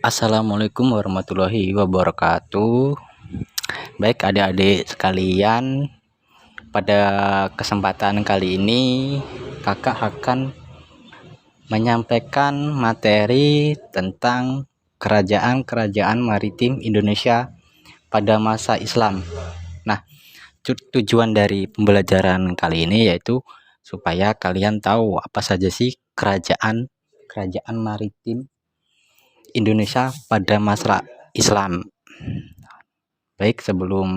Assalamualaikum warahmatullahi wabarakatuh. Baik adik-adik sekalian, pada kesempatan kali ini kakak akan menyampaikan materi tentang kerajaan-kerajaan maritim Indonesia pada masa Islam. Nah, tujuan dari pembelajaran kali ini yaitu supaya kalian tahu apa saja sih kerajaan maritim Indonesia pada masa Islam. Baik, sebelum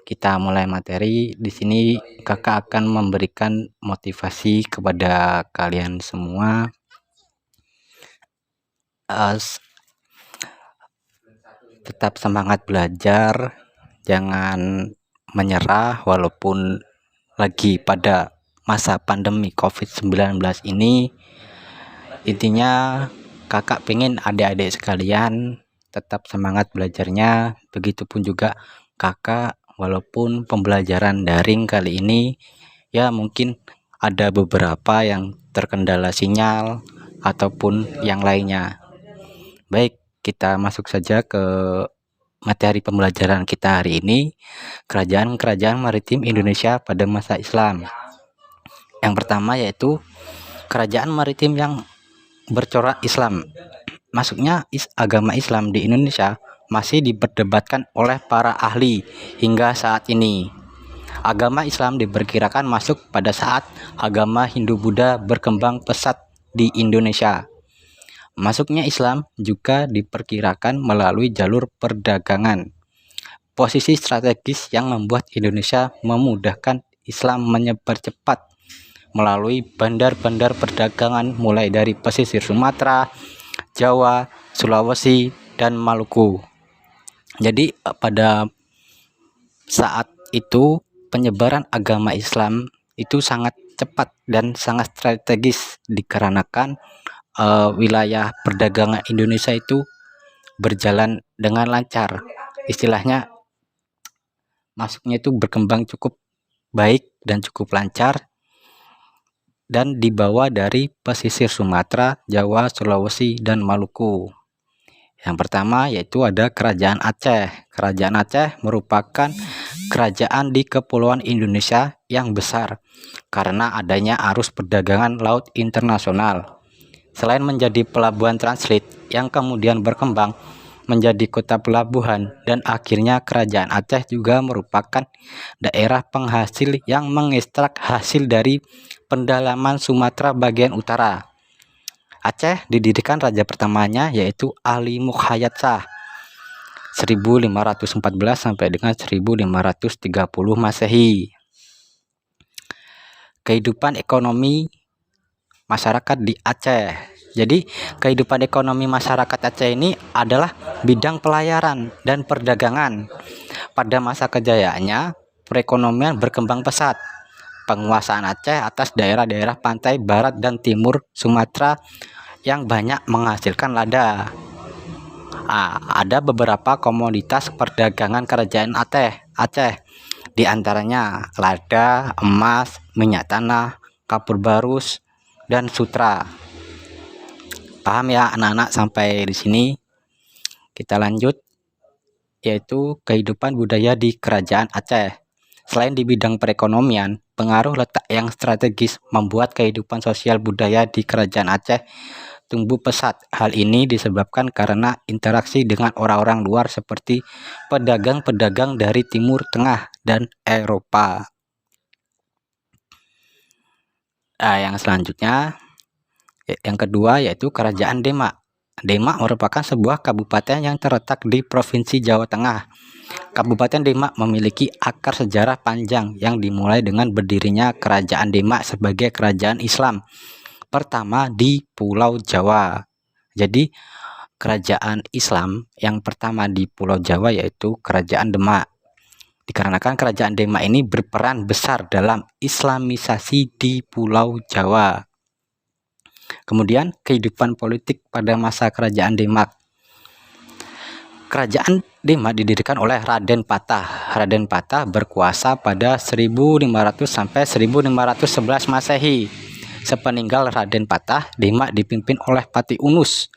kita mulai materi, di sini kakak akan memberikan motivasi kepada kalian semua. Tetap semangat belajar, jangan menyerah walaupun lagi pada masa pandemi COVID-19 ini. Intinya kakak pengen adik-adik sekalian tetap semangat belajarnya, begitupun juga kakak, walaupun pembelajaran daring kali ini ya mungkin ada beberapa yang terkendala sinyal ataupun yang lainnya. Baik, kita masuk saja ke materi pembelajaran kita hari ini, kerajaan-kerajaan maritim Indonesia pada masa Islam. Yang pertama yaitu kerajaan maritim yang bercorak Islam. Masuknya agama Islam di Indonesia masih diperdebatkan oleh para ahli hingga saat ini. Agama Islam diperkirakan masuk pada saat agama Hindu-Buddha berkembang pesat di Indonesia. Masuknya Islam juga diperkirakan melalui jalur perdagangan. Posisi strategis yang membuat Indonesia memudahkan Islam menyebar cepat melalui bandar-bandar perdagangan mulai dari pesisir Sumatera, Jawa, Sulawesi, dan Maluku. Jadi pada saat itu penyebaran agama Islam itu sangat cepat dan sangat strategis dikarenakan wilayah perdagangan Indonesia itu berjalan dengan lancar. Istilahnya masuknya itu berkembang cukup baik dan cukup lancar, dan dibawa dari pesisir Sumatera, Jawa, Sulawesi, dan Maluku. Yang pertama yaitu ada Kerajaan Aceh. Kerajaan Aceh merupakan kerajaan di Kepulauan Indonesia yang besar karena adanya arus perdagangan laut internasional. Selain menjadi pelabuhan transit yang kemudian berkembang menjadi kota pelabuhan, dan akhirnya Kerajaan Aceh juga merupakan daerah penghasil yang mengekstrak hasil dari pendalaman Sumatera bagian utara. Aceh didirikan raja pertamanya yaitu Ali Mukhayat Shah 1514 sampai dengan 1530 Masehi. Kehidupan ekonomi masyarakat di Aceh. Jadi kehidupan ekonomi masyarakat Aceh ini adalah bidang pelayaran dan perdagangan. Pada masa kejayaannya, perekonomian berkembang pesat. Penguasaan Aceh atas daerah-daerah pantai barat dan timur Sumatera yang banyak menghasilkan lada. Ada beberapa komoditas perdagangan kerajaan Aceh. Di antaranya lada, emas, minyak tanah, kapur barus, dan sutra. Paham ya anak-anak sampai di sini? Kita lanjut, yaitu kehidupan budaya di Kerajaan Aceh. Selain di bidang perekonomian, pengaruh letak yang strategis membuat kehidupan sosial budaya di Kerajaan Aceh tumbuh pesat. Hal ini disebabkan karena interaksi dengan orang-orang luar seperti pedagang-pedagang dari Timur Tengah dan Eropa. Yang selanjutnya, yang kedua yaitu Kerajaan Demak. Demak merupakan sebuah kabupaten yang terletak di Provinsi Jawa Tengah. Kabupaten Demak memiliki akar sejarah panjang yang dimulai dengan berdirinya Kerajaan Demak sebagai kerajaan Islam pertama di Pulau Jawa. Jadi kerajaan Islam yang pertama di Pulau Jawa yaitu Kerajaan Demak. Dikarenakan Kerajaan Demak ini berperan besar dalam Islamisasi di Pulau Jawa. Kemudian kehidupan politik pada masa Kerajaan Demak. Kerajaan Demak didirikan oleh Raden Patah. Raden Patah berkuasa pada 1500 sampai 1511 Masehi. Sepeninggal Raden Patah, Demak dipimpin oleh Pati Unus.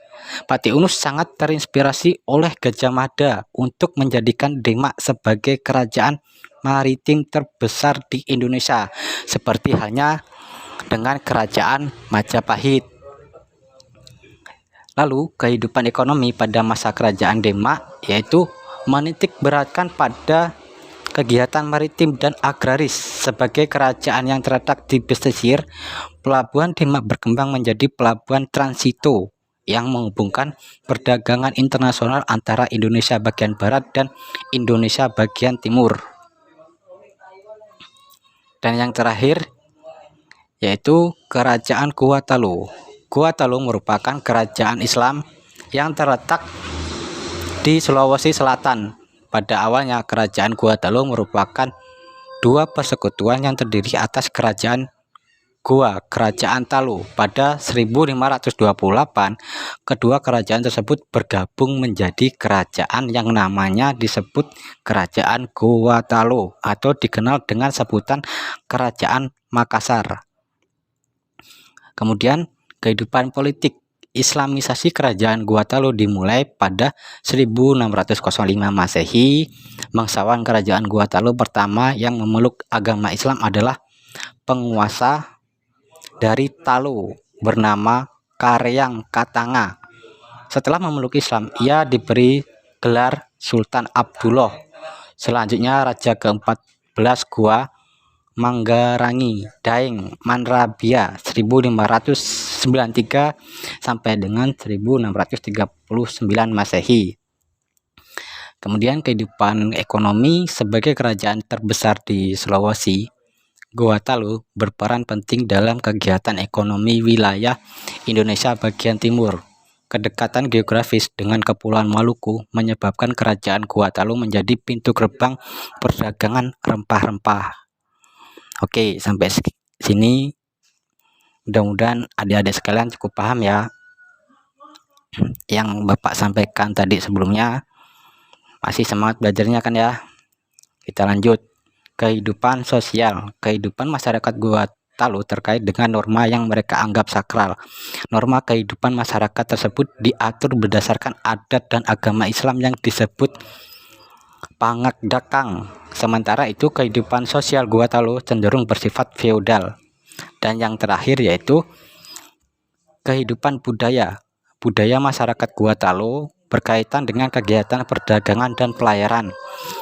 Patiunus sangat terinspirasi oleh Gajah Mada untuk menjadikan Demak sebagai kerajaan maritim terbesar di Indonesia, seperti halnya dengan kerajaan Majapahit. Lalu, kehidupan ekonomi pada masa kerajaan Demak yaitu menitik beratkan pada kegiatan maritim dan agraris. Sebagai kerajaan yang terletak di pesisir, Pelabuhan Demak berkembang menjadi pelabuhan transito yang menghubungkan perdagangan internasional antara Indonesia bagian barat dan Indonesia bagian timur. Dan yang terakhir yaitu Kerajaan Gua Talu. Gua Talu merupakan kerajaan Islam yang terletak di Sulawesi Selatan. Pada awalnya kerajaan Gua Talu merupakan dua persekutuan yang terdiri atas kerajaan Gua, Kerajaan Talu. Pada 1528, kedua kerajaan tersebut bergabung menjadi kerajaan yang namanya disebut Kerajaan Gua Talu atau dikenal dengan sebutan Kerajaan Makassar. Kemudian kehidupan politik. Islamisasi kerajaan Gua Talu dimulai pada 1605 Masehi. Bangsawan kerajaan Gua Talu pertama yang memeluk agama Islam adalah penguasa dari Talu bernama Karyang Katanga. Setelah memeluk Islam, ia diberi gelar Sultan Abdullah. Selanjutnya Raja ke-14 Gua Manggarangi Daeng Manrabia 1593 sampai dengan 1639 Masehi. Kemudian kehidupan ekonomi. Sebagai kerajaan terbesar di Sulawesi, Gua Talu berperan penting dalam kegiatan ekonomi wilayah Indonesia bagian timur. Kedekatan geografis dengan Kepulauan Maluku menyebabkan kerajaan Gua Talu menjadi pintu gerbang perdagangan rempah-rempah. Oke, sampai sini mudah-mudahan adik-adik sekalian cukup paham ya yang Bapak sampaikan tadi sebelumnya. Masih semangat belajarnya kan ya? Kita lanjut. Kehidupan sosial. Kehidupan masyarakat Gua Talu terkait dengan norma yang mereka anggap sakral. Norma kehidupan masyarakat tersebut diatur berdasarkan adat dan agama Islam yang disebut Pangakdakang. Sementara itu kehidupan sosial Gua Talu cenderung bersifat feodal. Dan yang terakhir yaitu kehidupan budaya. Budaya masyarakat Gua Talu berkaitan dengan kegiatan perdagangan dan pelayaran.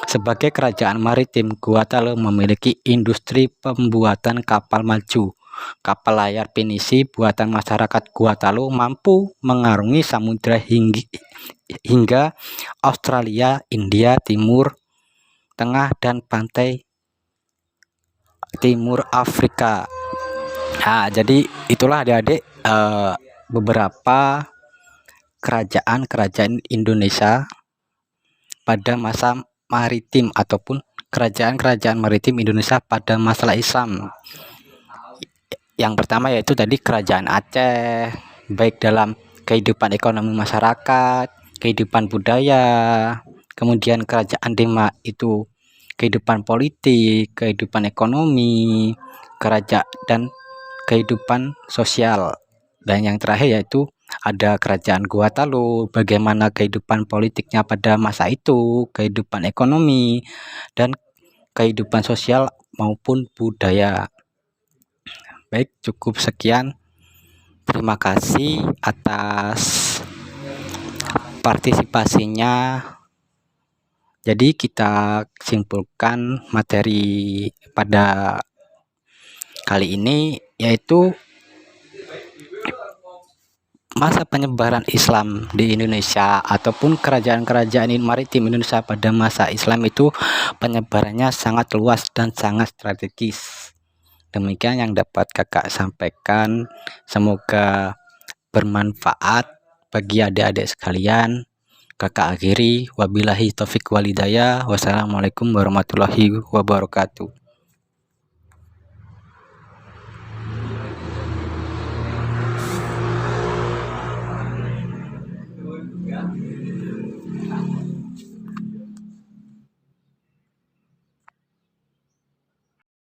Sebagai kerajaan maritim, Gua Talu memiliki industri pembuatan kapal maju. Kapal layar pinisi buatan masyarakat Gua Talu mampu mengarungi samudra hingga Australia, India, Timur Tengah, dan pantai timur Afrika. Nah, jadi itulah adik-adik beberapa kerajaan-kerajaan Indonesia pada masa maritim ataupun kerajaan-kerajaan maritim Indonesia pada masa Islam. Yang pertama yaitu tadi kerajaan Aceh, baik dalam kehidupan ekonomi masyarakat, kehidupan budaya. Kemudian kerajaan Demak itu kehidupan politik, kehidupan ekonomi, kerajaan dan kehidupan sosial. Dan yang terakhir yaitu ada kerajaan Gua Talu, bagaimana kehidupan politiknya pada masa itu, kehidupan ekonomi, dan kehidupan sosial maupun budaya. Baik, cukup sekian. Terima kasih atas partisipasinya. Jadi kita simpulkan materi pada kali ini yaitu masa penyebaran Islam di Indonesia ataupun kerajaan-kerajaan maritim Indonesia pada masa Islam itu penyebarannya sangat luas dan sangat strategis. Demikian yang dapat kakak sampaikan. Semoga bermanfaat bagi adik-adik sekalian. Kakak akhiri, wabillahi taufik walhidayah. Wassalamualaikum warahmatullahi wabarakatuh.